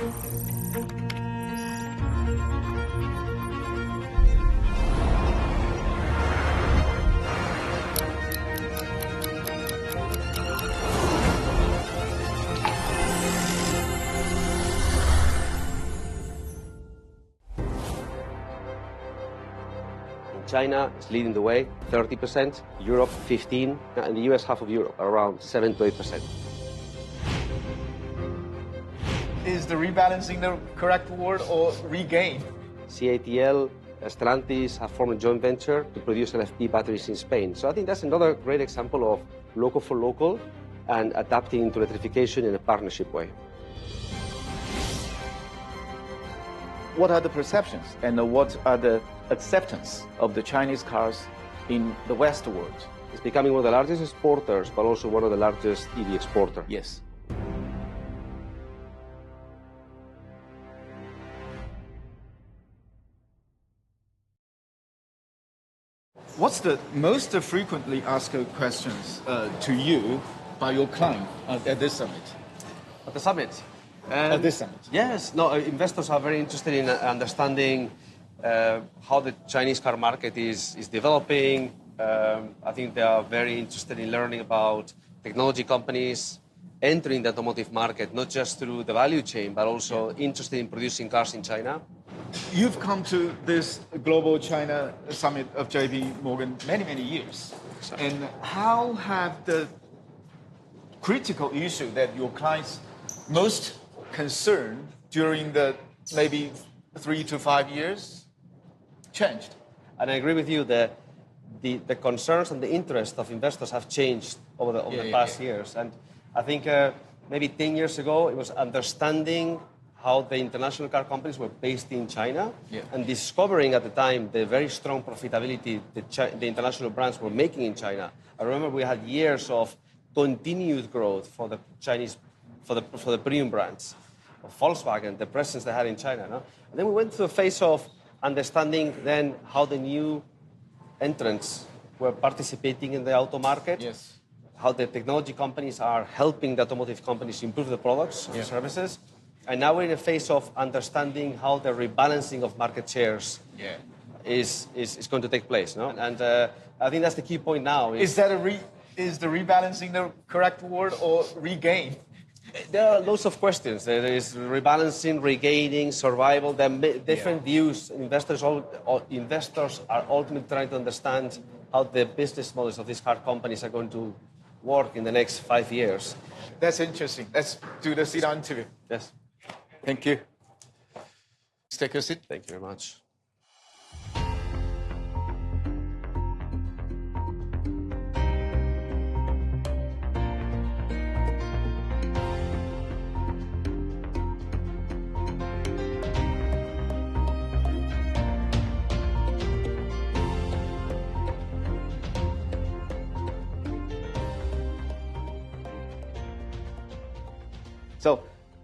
China is leading the way, 30%, Europe 15%, and the US half of Europe, around 7 to 8%. Is the rebalancing the correct word, or regain? CATL, Stellantis have formed a joint venture to produce LFP batteries in Spain. So I think that's another great example of local for local and adapting to electrification in a partnership way. What are the perceptions and what are the acceptance of the Chinese cars in the West world? It's becoming one of the largest exporters, but also one of the largest EV exporters. Yes. What's the most frequently asked questions to you by your client at this summit? At the summit? At this summit? Yes. No, investors are very interested in understanding how the Chinese car market is developing. I think they are very interested in learning about technology companies entering the automotive market, not just through the value chain, but also interested in producing cars in China. You've come to this global China summit of JP Morgan many years. Exactly. And how have the critical issue that your clients most concerned during the maybe 3 to 5 years changed? And I agree with you that the concerns and the interest of investors have changed over the past years. And I think maybe 10 years ago, it was understanding how the international car companies were based in China and discovering at the time the very strong profitability the international brands were making in China. I remember we had years of continued growth for the Chinese, for the premium brands, of Volkswagen, the presence they had in China. No? And then we went through a phase of understanding then how the new entrants were participating in the auto market, how the technology companies are helping the automotive companies improve the products and services. And now we're in a phase of understanding how the rebalancing of market shares is going to take place. No? And I think that's the key point now. Is the rebalancing the correct word, or regain? There are lots of questions. There is rebalancing, regaining, survival. There are different views. Investors are ultimately trying to understand how the business models of these car companies are going to work in the next 5 years. That's interesting. Let's do the sit-down interview. Yes. Thank you. Let's take a seat. Thank you very much. So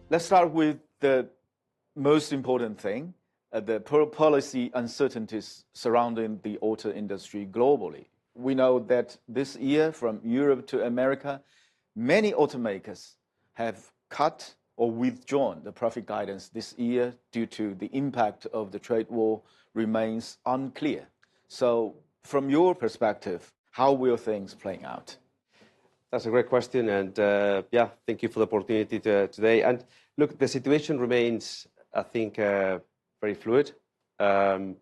let's start with the most important thing, the policy uncertainties surrounding the auto industry globally. We know that this year, from Europe to America, many automakers have cut or withdrawn the profit guidance this year due to the impact of the trade war remains unclear. So from your perspective, how will things play out? That's a great question, and thank you for the opportunity today. And look, the situation remains, I think, very fluid, and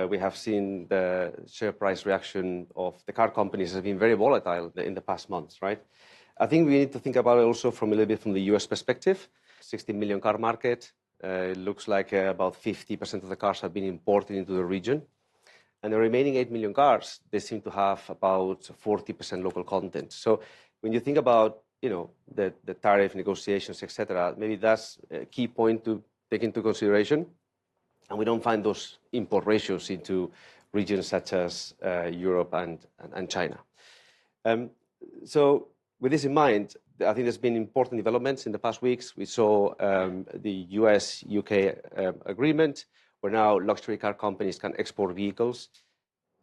we have seen the share price reaction of the car companies has been very volatile in the past months, right? I think we need to think about it also from a little bit from the US perspective. 16 million car market. It looks like about 50% of the cars have been imported into the region. And the remaining 8 million cars, they seem to have about 40% local content. So when you think about, the tariff negotiations, etc., maybe that's a key point to take into consideration. And we don't find those import ratios into regions such as Europe and China. So with this in mind, I think there's been important developments in the past weeks. We saw the US-UK agreement, where now luxury car companies can export vehicles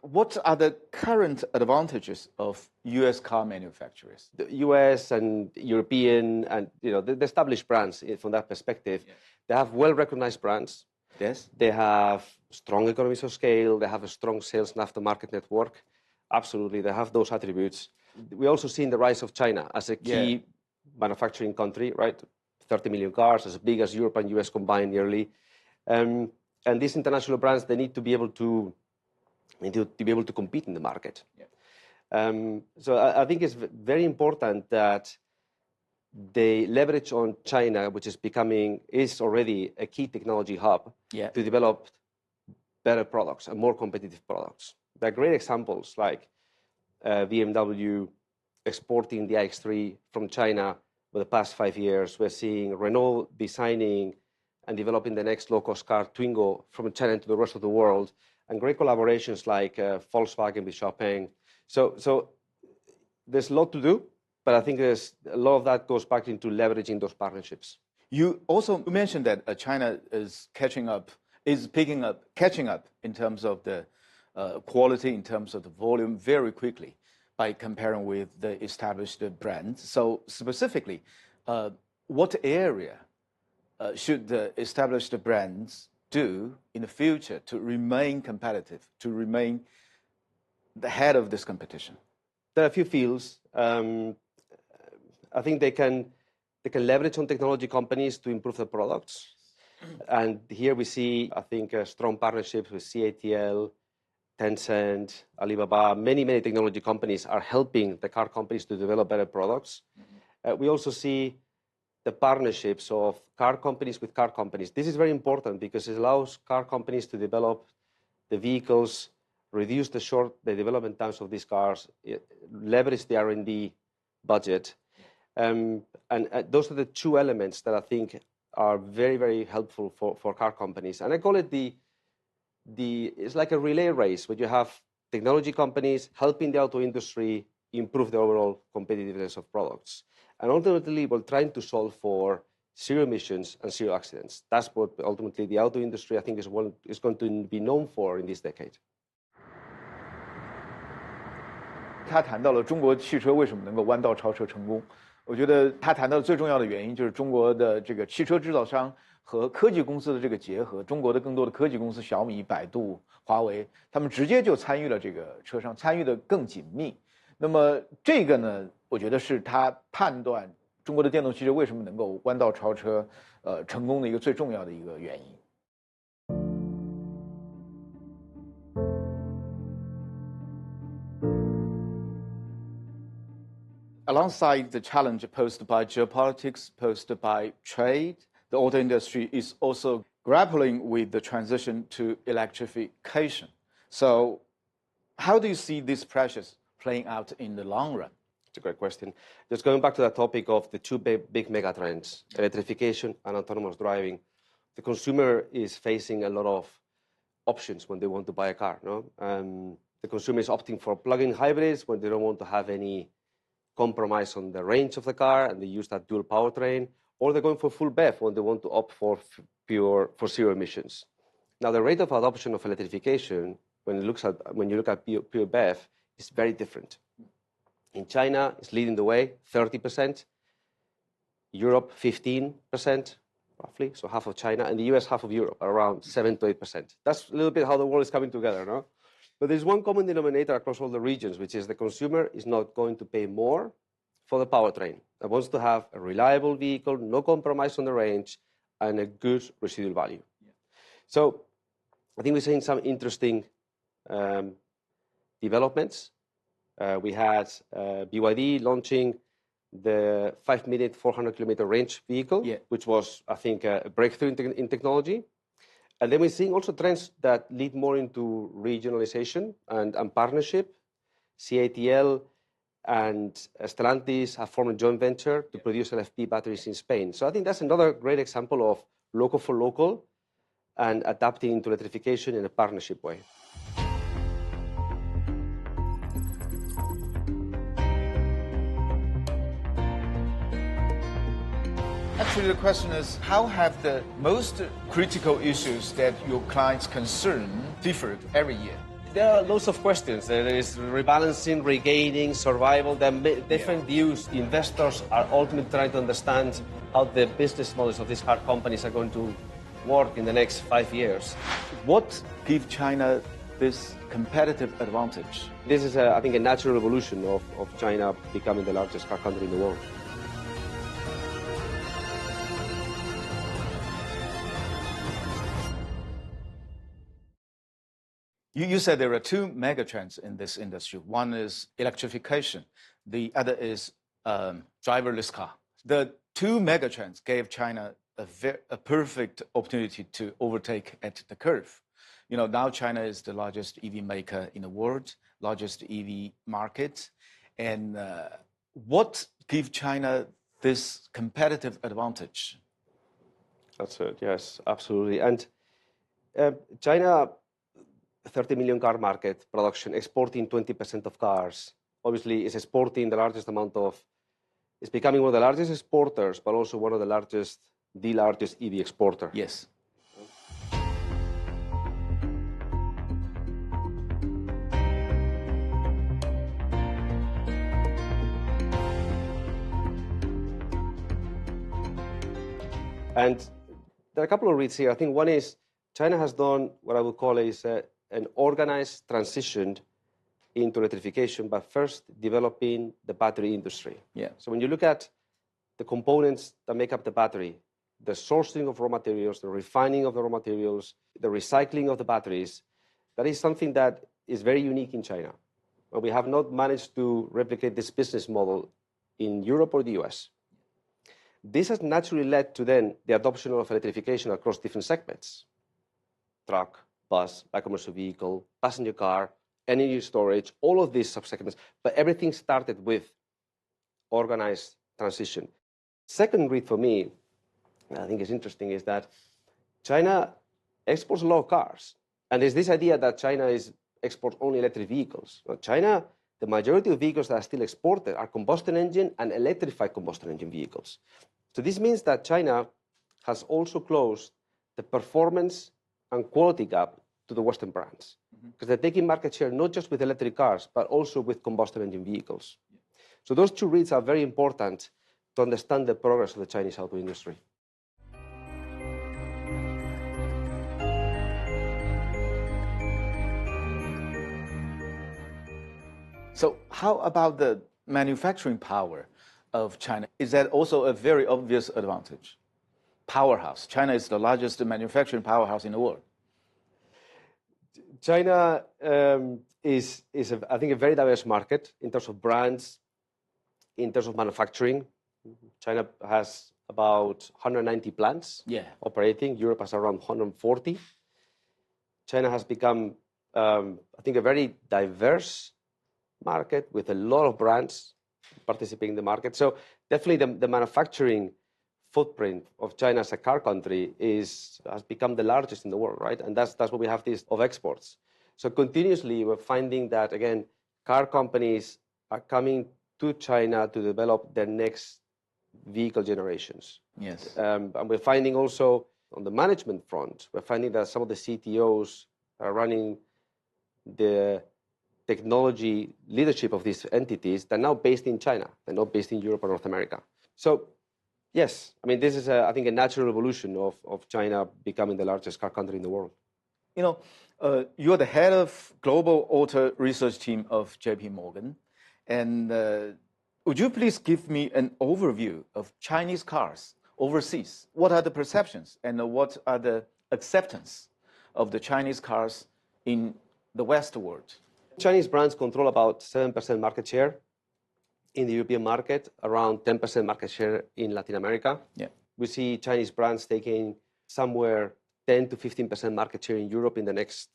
What are the current advantages of U.S. car manufacturers? The U.S. and European and the established brands from that perspective, they have well-recognized brands. Yes. They have strong economies of scale. They have a strong sales and aftermarket network. Absolutely, they have those attributes. We also see the rise of China as a key manufacturing country, right? 30 million cars, as big as Europe and US combined yearly. And these international brands, they need to be able to compete in the market. Yeah. So I think it's very important that they leverage on China, which is already a key technology hub, to develop better products and more competitive products. There are great examples like BMW exporting the iX3 from China for the past 5 years. We're seeing Renault designing and developing the next low-cost car, Twingo, from China to the rest of the world, and great collaborations like Volkswagen with XPeng. So there's a lot to do, but I think there's a lot of that goes back into leveraging those partnerships. You also mentioned that China is catching up in terms of the quality, in terms of the volume, very quickly by comparing with the established brands. So specifically, what area should the established brands do in the future to remain competitive, to remain the head of this competition? There are a few fields. I think they can leverage on technology companies to improve their products. And here we see, I think, strong partnerships with CATL, Tencent, Alibaba. Many technology companies are helping the car companies to develop better products. We also see the partnerships of car companies with car companies. This is very important because it allows car companies to develop the vehicles, reduce the development times of these cars, leverage the R&D budget. And those are the two elements that I think are very helpful for car companies. And I call it it's like a relay race where you have technology companies helping the auto industry improve the overall competitiveness of products. And ultimately, we're trying to solve for zero emissions and zero accidents. That's what ultimately the auto industry, I think, is going to be known for in this decade. 他谈到了中国汽车为什么能够弯道超车成功。我觉得他谈到的最重要的原因就是中国的这个汽车制造商和科技公司的这个结合。中国的更多的科技公司，小米、百度、华为，他们直接就参与了这个车上，参与的更紧密。那么这个呢，我觉得是他判断中国的电动汽车为什么能够弯道超车，成功的一个最重要的一个原因。Alongside the challenge posed by geopolitics, posed by trade, the auto industry is also grappling with the transition to electrification. So how do you see these pressures playing out in the long run? It's a great question. Just going back to that topic of the two big mega trends, electrification and autonomous driving, the consumer is facing a lot of options when they want to buy a car. No? The consumer is opting for plug-in hybrids when they don't want to have any compromise on the range of the car and they use that dual powertrain, or they're going for full BEV when they want to opt for zero emissions. Now, the rate of adoption of electrification, when you look at pure BEV, is very different. In China, it's leading the way, 30%. Europe, 15%, roughly, so half of China, and the US, half of Europe, around 7 to 8%. That's a little bit how the world is coming together, no? But there's one common denominator across all the regions, which is the consumer is not going to pay more for the powertrain. It wants to have a reliable vehicle, no compromise on the range, and a good residual value. Yeah. So I think we're seeing some interesting developments. We had BYD launching the 5-minute, 400-kilometer range vehicle, which was, I think, a breakthrough in technology. And then we're seeing also trends that lead more into regionalization and partnership. CATL and Stellantis have formed a joint venture to produce LFP batteries in Spain. So I think that's another great example of local for local and adapting to electrification in a partnership way. Actually, the question is, how have the most critical issues that your clients concern differed every year? there are lots of questions. There is rebalancing, regaining, survival. There are different views. Investors are ultimately trying to understand how the business models of these car companies are going to work in the next 5 years. What gives China this competitive advantage? This is, I think, a natural evolution of China becoming the largest car country in the world. You said there are two megatrends in this industry. One is electrification. The other is driverless car. The two megatrends gave China a perfect opportunity to overtake at the curve. You know, now China is the largest EV maker in the world, largest EV market. And what gives China this competitive advantage? That's it, yes, absolutely. And China, 30 million car market production, exporting 20% of cars, obviously is exporting the largest amount of, it's becoming one of the largest exporters, but also one of the largest EV exporter. Yes. And there are a couple of reasons here. I think one is China has done what I would call is an organized transition into electrification by first developing the battery industry. Yeah. So when you look at the components that make up the battery, the sourcing of raw materials, the refining of the raw materials, the recycling of the batteries, that is something that is very unique in China. But we have not managed to replicate this business model in Europe or the US. This has naturally led to then the adoption of electrification across different segments. Truck, bus, light commercial vehicle, passenger car, energy storage, all of these subsegments. But everything started with organized transition. Second read for me, I think is interesting, is that China exports a lot of cars. And there's this idea that China exports only electric vehicles. Well, China, the majority of vehicles that are still exported are combustion engine and electrified combustion engine vehicles. So this means that China has also closed the performance and quality gap to the Western brands. Because they're taking market share not just with electric cars, but also with combustion engine vehicles. So those two reads are very important to understand the progress of the Chinese auto industry. So how about the manufacturing power of China? Is that also a very obvious advantage? Powerhouse. China is the largest manufacturing powerhouse in the world. China is I think, a very diverse market in terms of brands, in terms of manufacturing. China has about 190 plants operating. Europe has around 140. China has become, I think, a very diverse market with a lot of brands participating in the market. So definitely the manufacturing footprint of China as a car country has become the largest in the world, right? And that's what we have this of exports. So continuously we're finding that, again, car companies are coming to China to develop their next vehicle generations. Yes. And we're finding also on the management front, we're finding that some of the CTOs are running the technology leadership of these entities. They're now based in China. They're not based in Europe or North America. So yes, I mean, this is, I think, a natural evolution of China becoming the largest car country in the world. You know, you're the head of global auto research team of JP Morgan. And would you please give me an overview of Chinese cars overseas? What are the perceptions and what are the acceptance of the Chinese cars in the Western world? Chinese brands control about 7% market share in the European market, around 10% market share in Latin America. Yeah. We see Chinese brands taking somewhere 10 to 15% market share in Europe in the next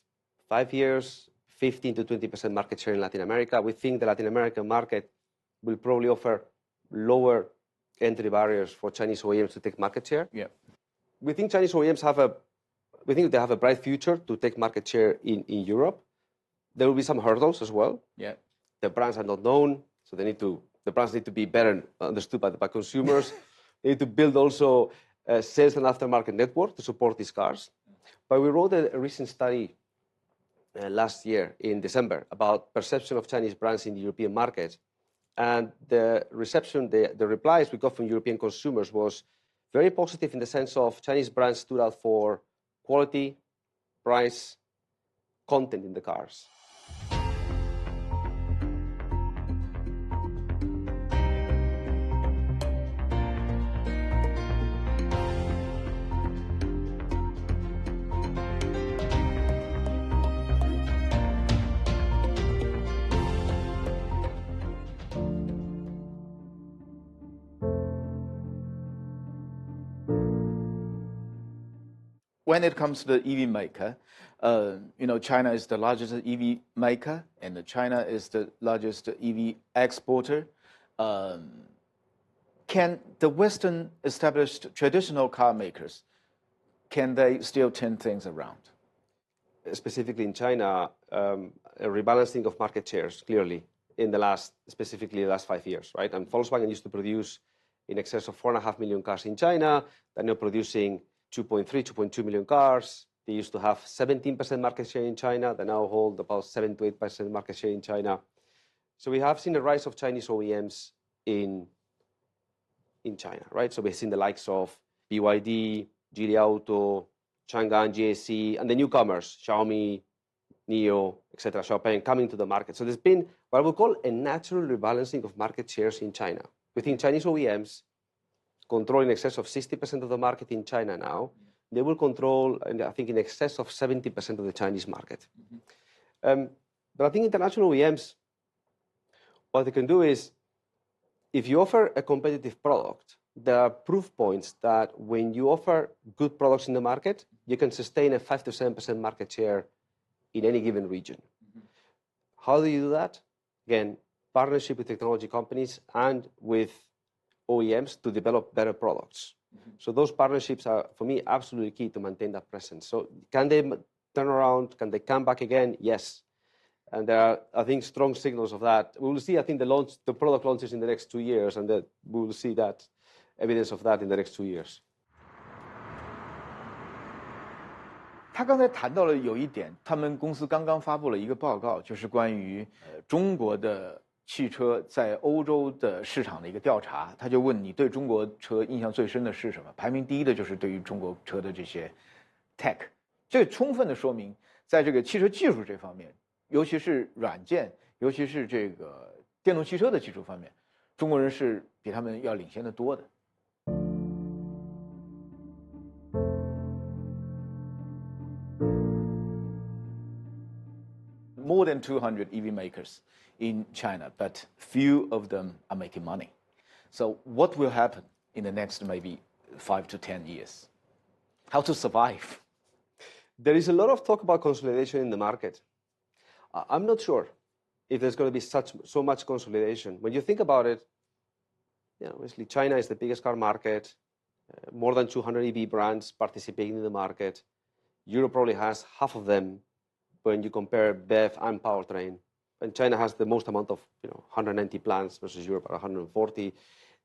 5 years, 15 to 20% market share in Latin America. We think the Latin American market will probably offer lower entry barriers for Chinese OEMs to take market share. Yeah. We think Chinese OEMs have a bright future to take market share in Europe. There will be some hurdles as well. Yeah. The brands are not known, so the brands need to be better understood by consumers. They need to build also a sales and aftermarket network to support these cars. But we wrote a recent study last year in December about perception of Chinese brands in the European market. And the reception, the replies we got from European consumers was very positive in the sense of Chinese brands stood out for quality, price, content in the cars. When it comes to the EV maker, China is the largest EV maker, and China is the largest EV exporter. Can the Western established traditional car makers, can they still turn things around? Specifically in China, a rebalancing of market shares, clearly, specifically the last 5 years, right? And Volkswagen used to produce in excess of 4.5 million cars in China. They're now producing 2.3, 2.2 million cars. They used to have 17% market share in China. They now hold about 7 to 8% market share in China. So we have seen a rise of Chinese OEMs in China, right? So we've seen the likes of BYD, Geely Auto, Changan, GAC, and the newcomers, Xiaomi, NIO, etc., Xiaopeng, coming to the market. So there's been what I would call a natural rebalancing of market shares in China. Within Chinese OEMs, control in excess of 60% of the market in China now. They will control, I think, in excess of 70% of the Chinese market. But I think international OEMs, what they can do is, if you offer a competitive product, there are proof points that when you offer good products in the market, you can sustain a 5 to 7% market share in any given region. How do you do that? Again, partnership with technology companies and with OEMs to develop better products. So those partnerships are, for me, absolutely key to maintain that presence. So can they turn around? Can they come back again? Yes. And there are, I think, strong signals of that. We will see, I think, the product launches in the next 2 years, and that we will see that evidence of that in the next 2 years. 他刚才谈到了有一点，他们公司刚刚发布了一个报告，就是关于中国的汽车在欧洲的市场的一个调查。他就问你对中国车印象最深的是什么？排名第一的就是对于中国车的这些 tech。这充分的说明，在这个汽车技术这方面，尤其是软件，尤其是这个电动汽车的技术方面，中国人是比他们要领先的多的。More than 200 EV makers in China, but few of them are making money. So what will happen in the next maybe 5 to 10 years? How to survive? There is a lot of talk about consolidation in the market. I'm not sure if there's going to be so much consolidation. When you think about it, obviously China is the biggest car market, more than 200 EV brands participating in the market. Europe probably has half of them when you compare BEV and powertrain. And China has the most amount of 190 plants versus Europe at 140.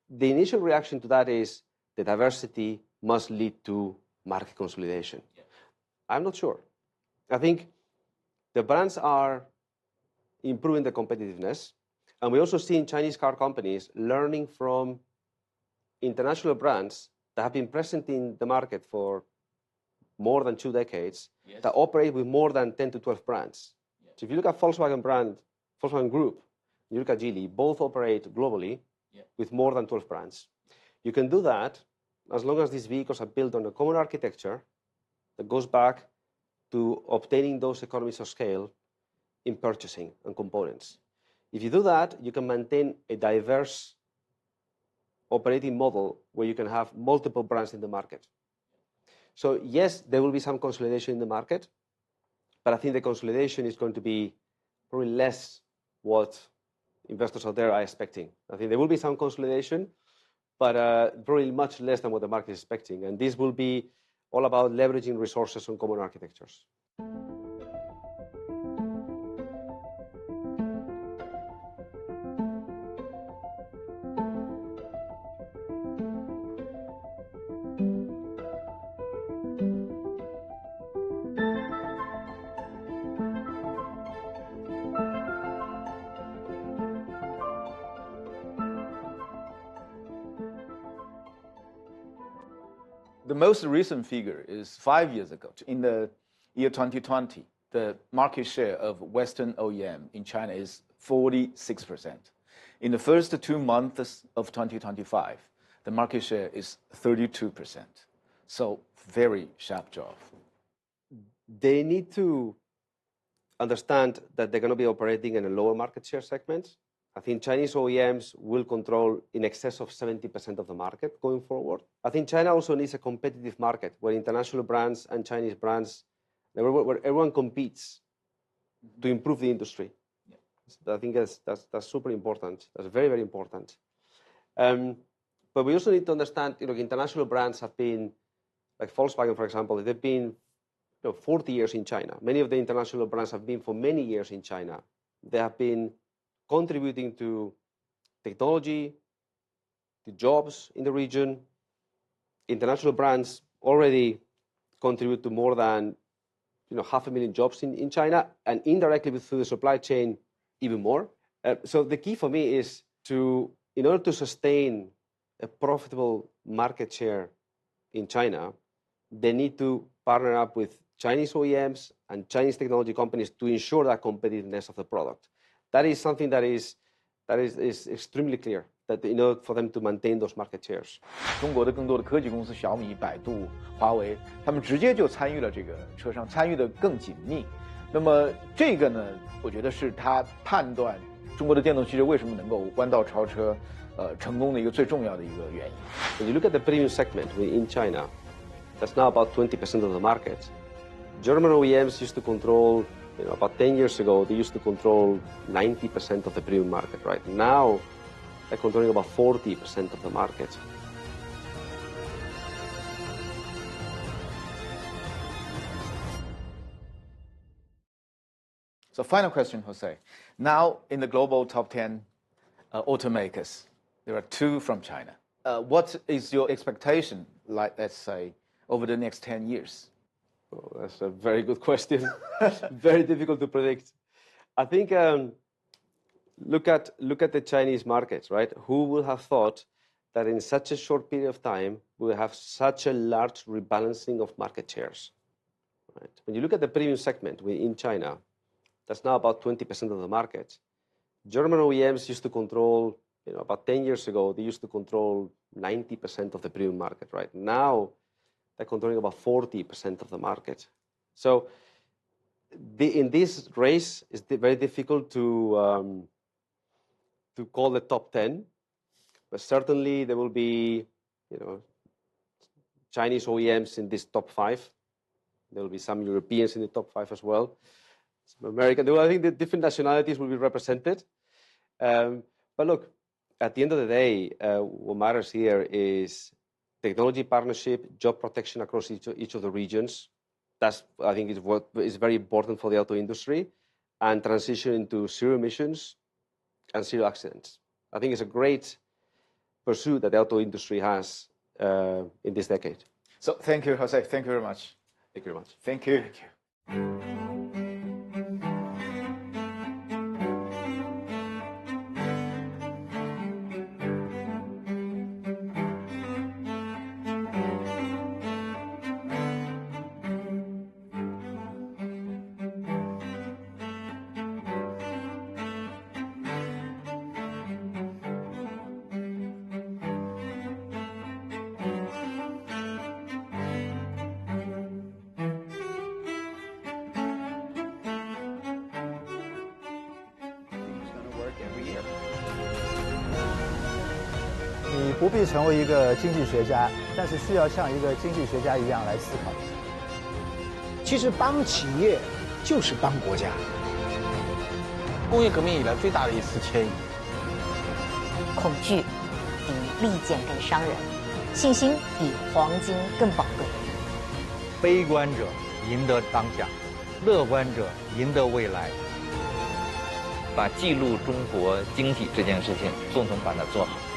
The initial reaction to that is the diversity must lead to market consolidation. Yeah. I'm not sure. I think the brands are improving the competitiveness. And we also see in Chinese car companies learning from international brands that have been present in the market for more than 2 decades, yes, that operate with more than 10 to 12 brands. Yeah. So if you look at Volkswagen Group, you look at Geely, both operate globally, yeah, with more than 12 brands. You can do that as long as these vehicles are built on a common architecture that goes back to obtaining those economies of scale in purchasing and components. If you do that, you can maintain a diverse operating model where you can have multiple brands in the market. So yes, there will be some consolidation in the market, but I think the consolidation is going to be probably less what investors out there are expecting. I think there will be some consolidation, but probably much less than what the market is expecting. And this will be all about leveraging resources on common architectures. the most recent figure is 5 years ago. In the year 2020, the market share of Western OEM in China is 46%. In the first 2 months of 2025, the market share is 32%. So very sharp drop. They need to understand that they're going to be operating in a lower market share segment. I think Chinese OEMs will control in excess of 70% of the market going forward. I think China also needs a competitive market where international brands and Chinese brands, where everyone competes to improve the industry. I think that's super important. That's very, very important. But we also need to understand, international brands have been, like Volkswagen, for example, they've been 40 years in China. Many of the international brands have been for many years in China. They have been contributing to technology, to jobs in the region. International brands already contribute to more than 500,000 jobs in China, and indirectly through the supply chain, even more. So the key for me is in order to sustain a profitable market share in China, they need to partner up with Chinese OEMs and Chinese technology companies to ensure that competitiveness of the product. That is something that is extremely clear, that in order for them to maintain those market shares. 中国的更多的科技公司，小米、百度、华为，他们直接就参与了这个车上，参与的更紧密。那么这个呢，我觉得是他判断中国的电动汽车为什么能够弯道超车，成功的一个最重要的一个原因。When you look at the premium segment in China, that's now about 20% of the market. German OEMs used to control, about 10 years ago, they used to control 90% of the premium market, right? Now, they're controlling about 40% of the market. So final question, Jose. Now, in the global top 10 automakers, there are 2 from China. What is your expectation, like, let's say, over the next 10 years? Oh, that's a very good question. Very difficult to predict. I think look at the Chinese markets, right? Who would have thought that in such a short period of time we will have such a large rebalancing of market shares? Right? When you look at the premium segment in China, that's now about 20% of the market. German OEMs used to control, about 10 years ago, they used to control 90% of the premium market, right? Now, they're controlling about 40% of the market. So in this race, it's very difficult to call the top 10, but certainly there will be, Chinese OEMs in this top 5. There will be some Europeans in the top 5 as well. Some American. I think the different nationalities will be represented. But look, at the end of the day, what matters here is technology partnership, job protection across each of the regions. That's, I think, is what is very important for the auto industry, and transition into zero emissions and zero accidents. I think it's a great pursuit that the auto industry has in this decade. So thank you, Jose. Thank you very much. Thank you very much. Thank you. Thank you. Every year. 你不必成为一个经济学家，但是需要像一个经济学家一样来思考。其实帮企业就是帮国家。工业革命以来最大的一次迁移。恐惧比利剑更伤人，信心比黄金更宝贵。悲观者赢得当下，乐观者赢得未来。把记录中国经济这件事情共同把它做好。